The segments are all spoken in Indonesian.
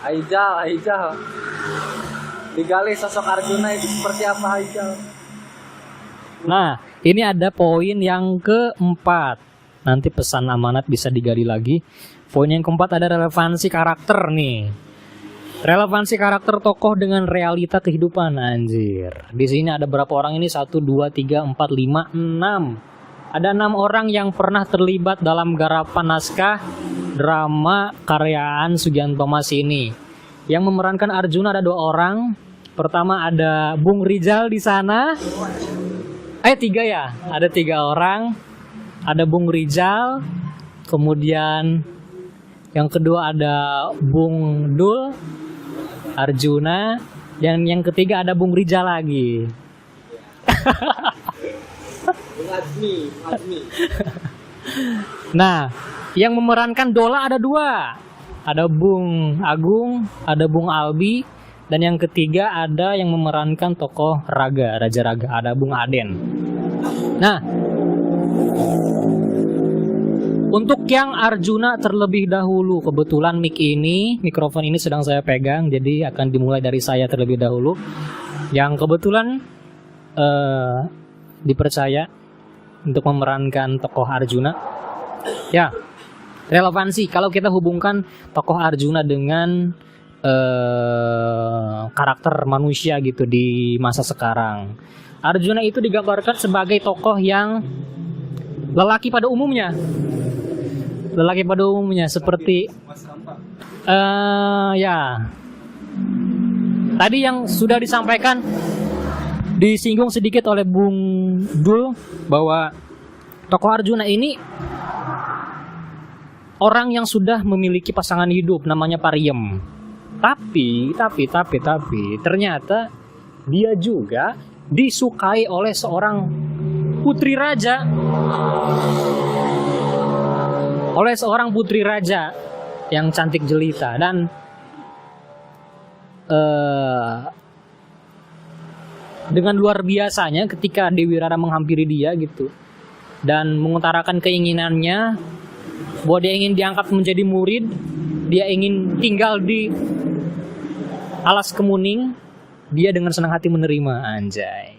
Aijal. Digali sosok Arjuna itu seperti apa Aijal? Nah, ini ada poin yang keempat. Nanti pesan amanat bisa digali lagi. Poin yang keempat ada relevansi karakter nih. Relevansi karakter tokoh dengan realita kehidupan, anjir. Di sini ada berapa orang ini? 1, 2, 3, 4, 5, 6. Ada 6 orang yang pernah terlibat dalam garapan naskah drama karyaan Sugianto Mas ini. Yang memerankan Arjuna ada 2 orang. Pertama ada Bung Rizal di sana. 3 ya. Ada 3 orang. Ada Bung Rizal. Kemudian yang kedua ada Bung Dul Arjuna. Dan yang ketiga ada Bung Rizal lagi. Bung Azmi. Nah, yang memerankan Dola ada 2. Ada Bung Agung, ada Bung Albi, dan yang ketiga ada yang memerankan tokoh Raga, Raja Raga, ada Bung Aden. Nah, untuk yang Arjuna terlebih dahulu, kebetulan mikrofon ini sedang saya pegang, jadi akan dimulai dari saya terlebih dahulu. Yang kebetulan dipercaya untuk memerankan tokoh Arjuna. Ya, relevansi kalau kita hubungkan tokoh Arjuna dengan karakter manusia gitu di masa sekarang. Arjuna itu digambarkan sebagai tokoh yang lelaki pada umumnya. Seperti ya. Tadi yang sudah disampaikan disinggung sedikit oleh Bung Dul bahwa tokoh Arjuna ini orang yang sudah memiliki pasangan hidup namanya Pariem. Tapi ternyata dia juga disukai oleh seorang putri raja. Yang cantik jelita dan dengan luar biasanya ketika Dewi Rara menghampiri dia gitu dan mengutarakan keinginannya bahwa dia ingin diangkat menjadi murid, dia ingin tinggal di alas kemuning, dia dengan senang hati menerima, anjay.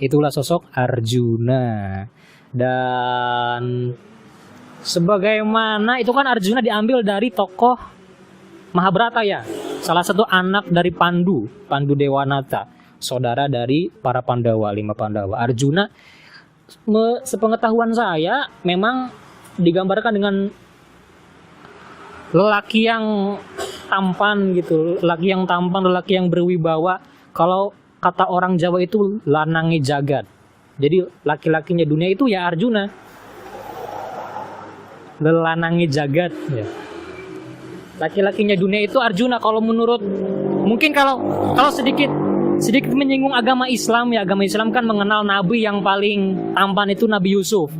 Itulah sosok Arjuna. Dan sebagaimana itu kan Arjuna diambil dari tokoh Mahabharata ya, salah satu anak dari Pandu Dewanata, saudara dari para Pandawa, 5 Pandawa. Arjuna sepengetahuan saya memang digambarkan dengan lelaki yang tampan gitu, lelaki yang berwibawa. Kalau kata orang Jawa itu lanange jagat. Jadi laki-lakinya dunia itu ya Arjuna. Lelanange jagat ya. Laki-lakinya dunia itu Arjuna kalau menurut mungkin kalau sedikit menyinggung agama Islam ya, agama Islam kan mengenal nabi yang paling tampan itu Nabi Yusuf.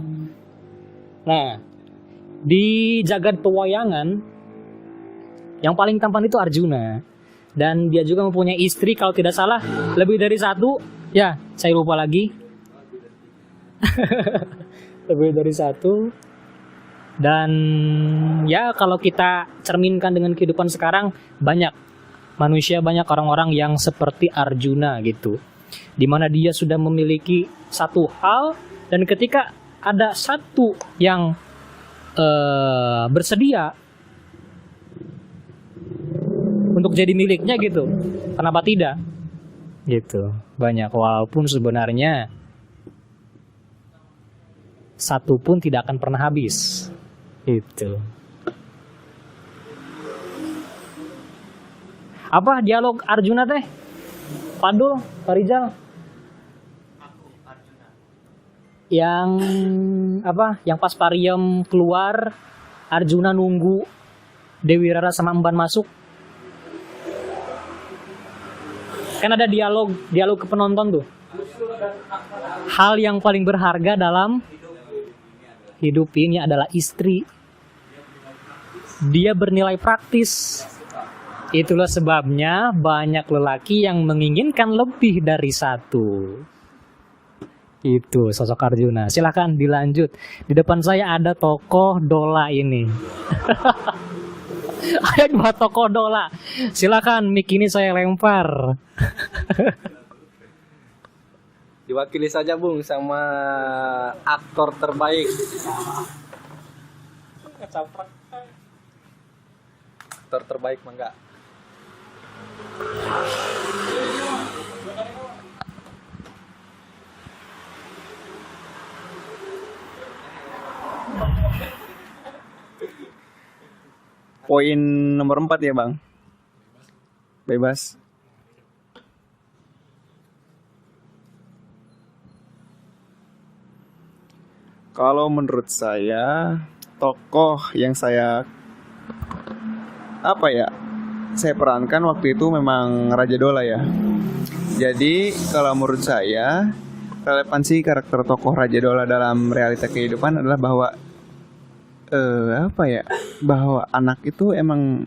Nah, di jagat pewayangan yang paling tampan itu Arjuna. Dan dia juga mempunyai istri kalau tidak salah lebih dari 1. Ya, saya lupa lagi. Lebih dari 1. Dan ya kalau kita cerminkan dengan kehidupan sekarang, banyak orang-orang yang seperti Arjuna gitu, dimana dia sudah memiliki satu hal dan ketika ada satu yang bersedia untuk jadi miliknya gitu, kenapa tidak gitu. Banyak, walaupun sebenarnya satu pun tidak akan pernah habis itu. Apa dialog Arjuna teh? Padul, Pak Rizal? Yang apa? Yang pas Pariem keluar, Arjuna nunggu Dewi Rara sama Emban masuk. Kan ada dialog ke penonton tuh. Hal yang paling berharga dalam hidup ini adalah istri. Dia bernilai praktis. Itulah sebabnya banyak lelaki yang menginginkan lebih dari 1. Itu sosok Arjuna. Silahkan dilanjut. Di depan saya ada tokoh Dola ini. Ada 2 tokoh Dola. Silakan mic ini saya lempar. Diwakili saja Bung sama aktor terbaik. Aktor terbaik mangga. Poin nomor 4 ya Bang. Bebas. Kalau menurut saya, tokoh yang saya perankan waktu itu memang Raja Dola ya. Jadi kalau menurut saya, relevansi karakter tokoh Raja Dola dalam realita kehidupan adalah bahwa bahwa anak itu emang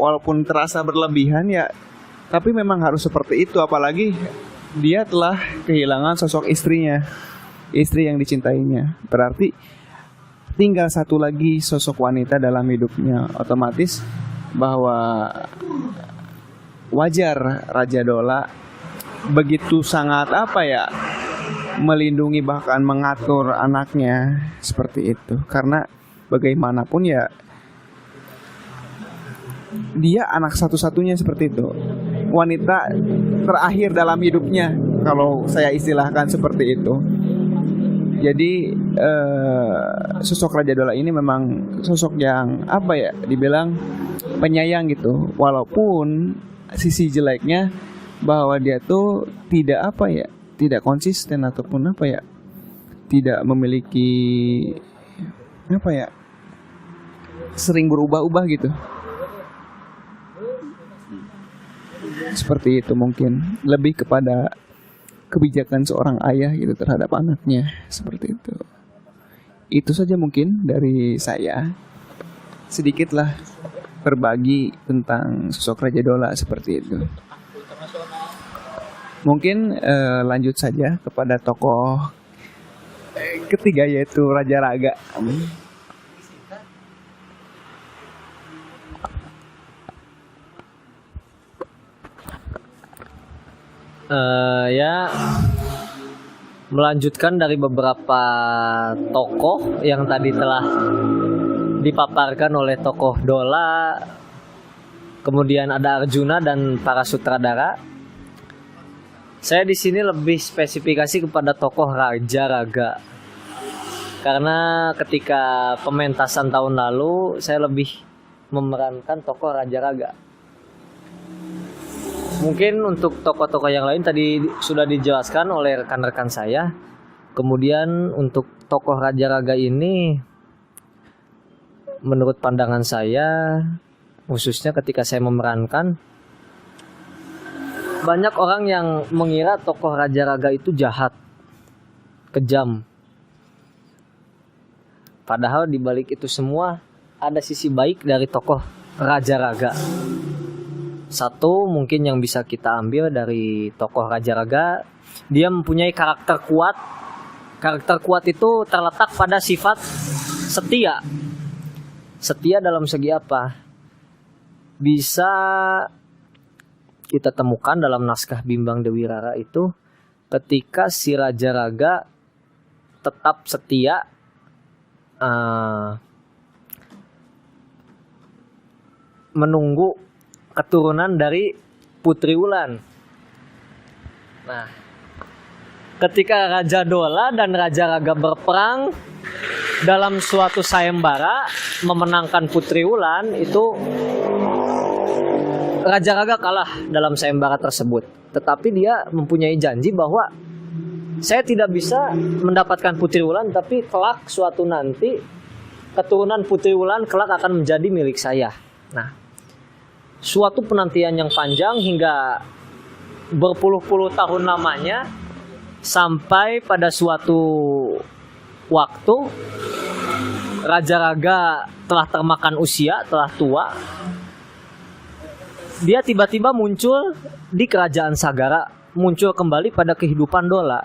walaupun terasa berlebihan ya, tapi memang harus seperti itu, apalagi dia telah kehilangan sosok istrinya, istri yang dicintainya. Berarti tinggal satu lagi sosok wanita dalam hidupnya. Otomatis bahwa wajar Raja Dola begitu sangat melindungi bahkan mengatur anaknya seperti itu, karena bagaimanapun ya dia anak satu-satunya seperti itu, wanita terakhir dalam hidupnya kalau saya istilahkan seperti itu. Jadi sosok Raja Dola ini memang sosok yang dibilang penyayang gitu, walaupun sisi jeleknya bahwa dia tuh tidak konsisten ataupun tidak memiliki sering berubah-ubah gitu. Seperti itu, mungkin lebih kepada kebijakan seorang ayah gitu terhadap anaknya, seperti itu. Itu saja mungkin dari saya, sedikitlah berbagi tentang sosok Raja Dola seperti itu. Mungkin lanjut saja kepada tokoh ketiga, yaitu Raja Raga. Ya, melanjutkan dari beberapa tokoh yang tadi telah dipaparkan oleh tokoh Dola, kemudian ada Arjuna dan para sutradara. Saya di sini lebih spesifikasi kepada tokoh Raja Raga, karena ketika pementasan tahun lalu saya lebih memerankan tokoh Raja Raga. Mungkin untuk tokoh-tokoh yang lain tadi sudah dijelaskan oleh rekan-rekan saya. Kemudian untuk tokoh Raja Raga ini, menurut pandangan saya, khususnya ketika saya memerankan, banyak orang yang mengira tokoh Raja Raga itu jahat, kejam. Padahal di balik itu semua ada sisi baik dari tokoh Raja Raga. Satu mungkin yang bisa kita ambil dari tokoh Raja Raga, dia mempunyai karakter kuat. Karakter kuat itu terletak pada sifat setia. Setia dalam segi apa? Bisa kita temukan dalam naskah Bimbang Dewi Rara itu, ketika si Raja Raga tetap setia menunggu keturunan dari Putri Wulan. Nah, ketika Raja Dola dan Raja Raga berperang dalam suatu sayembara memenangkan Putri Wulan, itu Raja Raga kalah dalam sayembara tersebut. Tetapi dia mempunyai janji bahwa saya tidak bisa mendapatkan Putri Wulan, tapi kelak suatu nanti keturunan Putri Wulan kelak akan menjadi milik saya. Nah, suatu penantian yang panjang hingga berpuluh-puluh tahun lamanya, sampai pada suatu waktu Raja Raga telah termakan usia, telah tua. Dia tiba-tiba muncul di kerajaan Sagara, muncul kembali pada kehidupan Dola.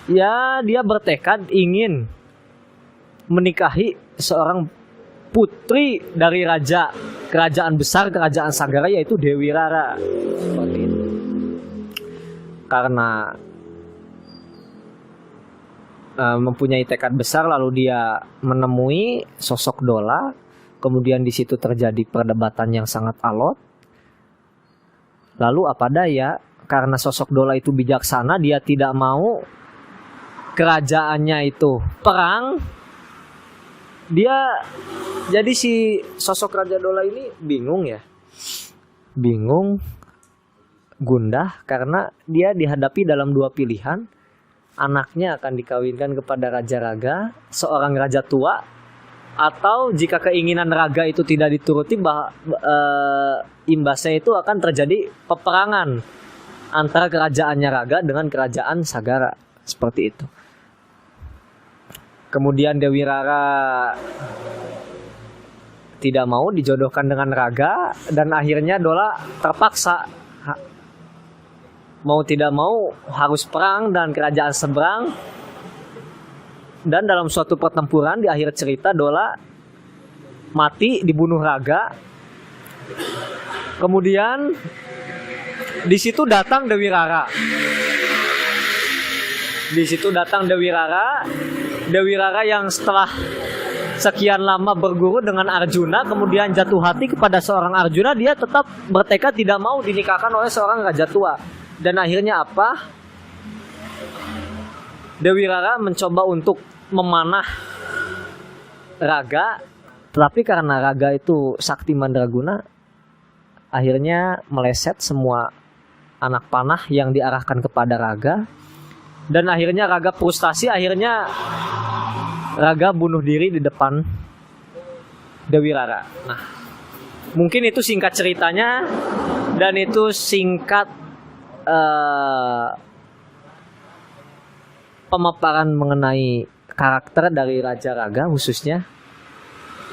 ya dia bertekad ingin menikahi seorang putri dari kerajaan besar kerajaan Sagara, yaitu Dewi Rara. Seperti itu. Karena mempunyai tekad besar, lalu dia menemui sosok Dola. Kemudian di situ terjadi perdebatan yang sangat alot. Lalu apa daya, karena sosok Dola itu bijaksana, dia tidak mau kerajaannya itu perang. Jadi si sosok Raja Dola ini bingung, gundah, karena dia dihadapi dalam dua pilihan. Anaknya akan dikawinkan kepada Raja Raga, seorang raja tua, atau jika keinginan Raga itu tidak dituruti, imbasnya itu akan terjadi peperangan antara kerajaannya Raga dengan kerajaan Sagara. Seperti itu. Kemudian Dewi Rara tidak mau dijodohkan dengan Raga, dan akhirnya Dola terpaksa mau tidak mau harus perang dan kerajaan seberang. Dan dalam suatu pertempuran di akhir cerita, Dola mati dibunuh Raga. Kemudian di situ datang Dewi Rara. Dewi Rara yang setelah sekian lama berguru dengan Arjuna, kemudian jatuh hati kepada seorang Arjuna. Dia tetap bertekad tidak mau dinikahkan oleh seorang raja tua. Dan akhirnya apa? Dewi Rara mencoba untuk memanah Raga, tetapi karena Raga itu sakti mandraguna, akhirnya meleset semua anak panah yang diarahkan kepada Raga. Dan akhirnya Raga frustasi, akhirnya Raga bunuh diri di depan Dewi Rara. Nah, mungkin itu singkat ceritanya, dan itu singkat pemaparan mengenai karakter dari Raja Raga khususnya.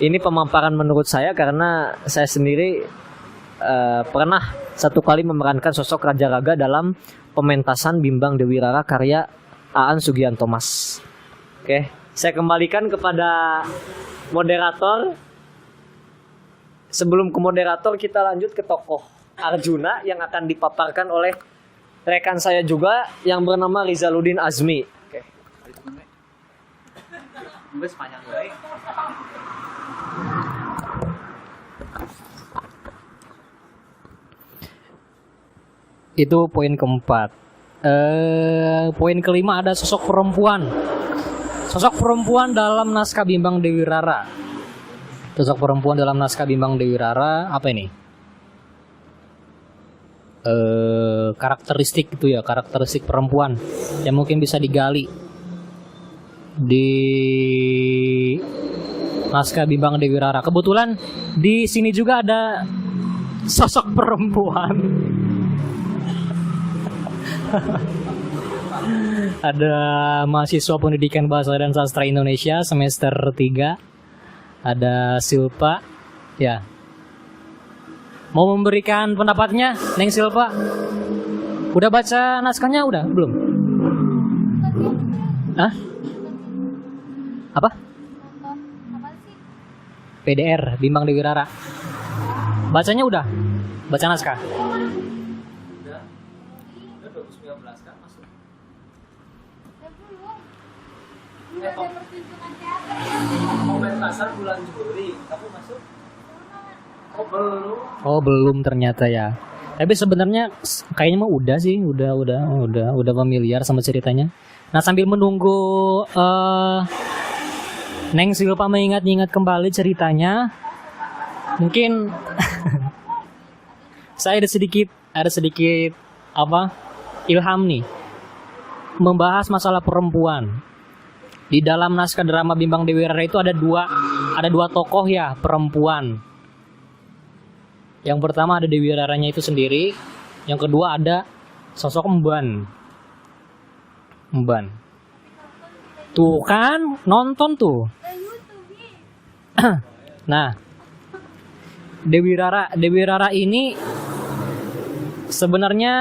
Ini pemaparan menurut saya karena saya sendiri pernah satu kali memerankan sosok Raja Raga dalam pementasan Bimbang Dewi Rara karya Aan Sugianto Mas. Oke, saya kembalikan kepada moderator. Sebelum ke moderator, kita lanjut ke tokoh Arjuna yang akan dipaparkan oleh rekan saya juga yang bernama Rizaluddin Azmi. Oke. Itu poin keempat. Poin kelima ada sosok perempuan. Sosok perempuan dalam naskah Bimbang Dewi Rara. Sosok perempuan dalam naskah Bimbang Dewi Rara apa ini? Karakteristik itu ya, karakteristik perempuan yang mungkin bisa digali di naskah Bimbang Dewi Rara. Kebetulan di sini juga ada sosok perempuan. Ada mahasiswa pendidikan bahasa dan sastra Indonesia semester 3. Ada Silpa, ya. Mau memberikan pendapatnya, Neng Silva? Udah baca naskahnya udah? Belum? Hah? Apa? PDR, Bimbang Dewi Rara. Bacanya udah? Baca naskah? Udah 2019 kan masuk. Pementasan bulan Juli, kamu masuk? Oh belum ternyata ya. Tapi sebenarnya kayaknya mah udah sih, udah familiar sama ceritanya. Nah, sambil menunggu Neng Silva mengingat kembali ceritanya, mungkin saya ada sedikit ilham nih membahas masalah perempuan. Di dalam naskah drama Bimbang Dewi Rara itu ada dua tokoh ya perempuan. Yang pertama ada Dewi Raranya itu sendiri, yang kedua ada sosok Emban. Tuh kan, nonton tuh. Nah, Dewi Rara ini sebenarnya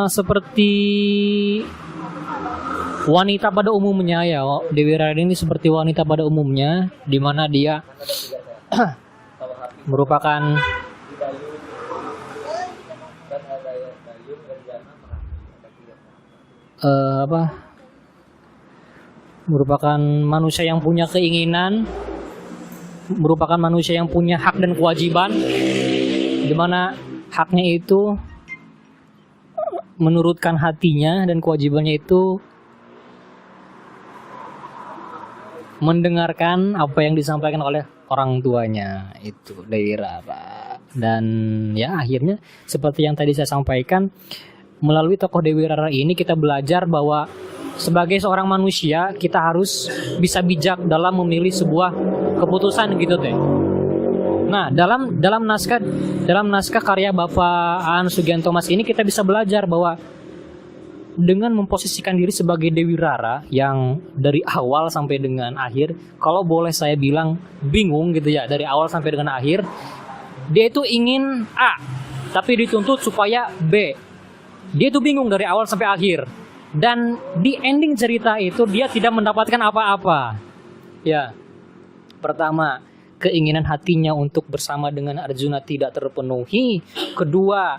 seperti wanita pada umumnya ya. Dewi Rara ini seperti wanita pada umumnya, di mana dia merupakan merupakan manusia yang punya keinginan, merupakan manusia yang punya hak dan kewajiban, di mana haknya itu menurutkan hatinya dan kewajibannya itu mendengarkan apa yang disampaikan oleh orang tuanya, itu Dewi Rara. Dan ya akhirnya seperti yang tadi saya sampaikan, melalui tokoh Dewi Rara ini kita belajar bahwa sebagai seorang manusia kita harus bisa bijak dalam memilih sebuah keputusan gitu teh. Nah, dalam naskah karya Bapak Aan Sugianto Mas ini kita bisa belajar bahwa dengan memposisikan diri sebagai Dewi Rara yang dari awal sampai dengan akhir, kalau boleh saya bilang bingung gitu ya, dari awal sampai dengan akhir, dia itu ingin A, tapi dituntut supaya B. Dia itu bingung dari awal sampai akhir. Dan di ending cerita itu dia tidak mendapatkan apa-apa. Ya, pertama, keinginan hatinya untuk bersama dengan Arjuna tidak terpenuhi. Kedua,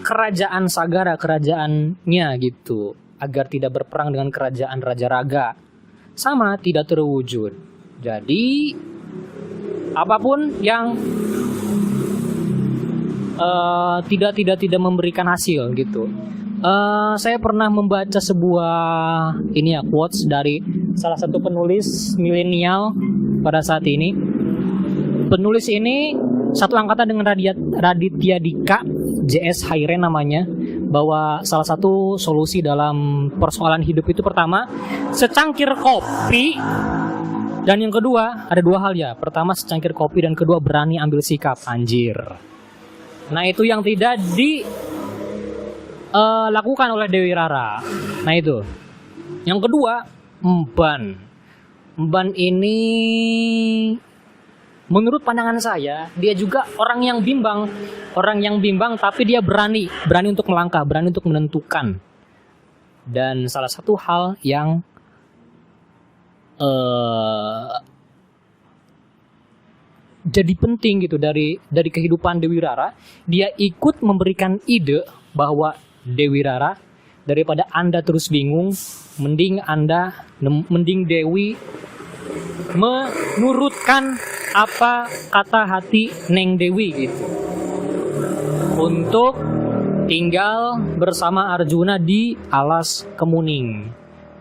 kerajaan Sagara, kerajaannya gitu, agar tidak berperang dengan kerajaan Raja Raga, sama tidak terwujud. Jadi apapun yang tidak memberikan hasil gitu. Saya pernah membaca sebuah quotes dari salah satu penulis milenial pada saat ini. Penulis ini satu angkatan dengan Raditya Dika, JS Hairen namanya, bahwa salah satu solusi dalam persoalan hidup itu pertama secangkir kopi, dan yang kedua ada dua hal ya. Pertama secangkir kopi, dan kedua berani ambil sikap. Anjir. Nah itu yang tidak dilakukan oleh Dewi Rara. Nah itu. Yang kedua, Emban. Emban ini menurut pandangan saya dia juga orang yang bimbang, tapi dia berani untuk melangkah, berani untuk menentukan. Dan salah satu hal yang jadi penting gitu dari kehidupan Dewi Rara, dia ikut memberikan ide bahwa Dewi Rara, daripada Anda terus bingung, mending Dewi menurutkan apa kata hati Neng Dewi gitu, untuk tinggal bersama Arjuna di Alas Kemuning.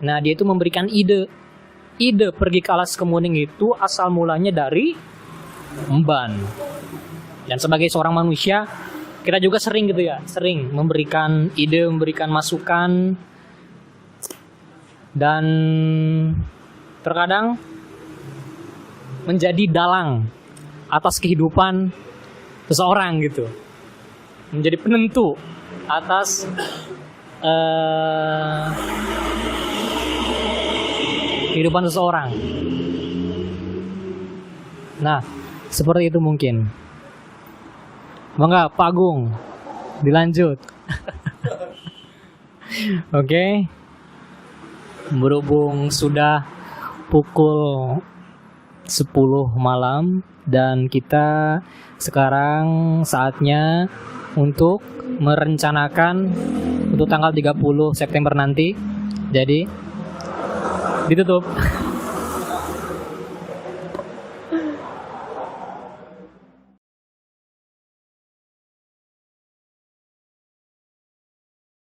Nah dia itu memberikan ide pergi ke Alas Kemuning itu asal mulanya dari Emban. Dan sebagai seorang manusia kita juga sering memberikan ide, memberikan masukan, dan terkadang menjadi dalang atas kehidupan seseorang gitu, menjadi penentu atas kehidupan seseorang. Nah seperti itu mungkin. Mangga Pak Agung, dilanjut. Oke. Berhubung sudah pukul 10 malam dan kita sekarang saatnya untuk merencanakan untuk tanggal 30 September nanti. Jadi ditutup.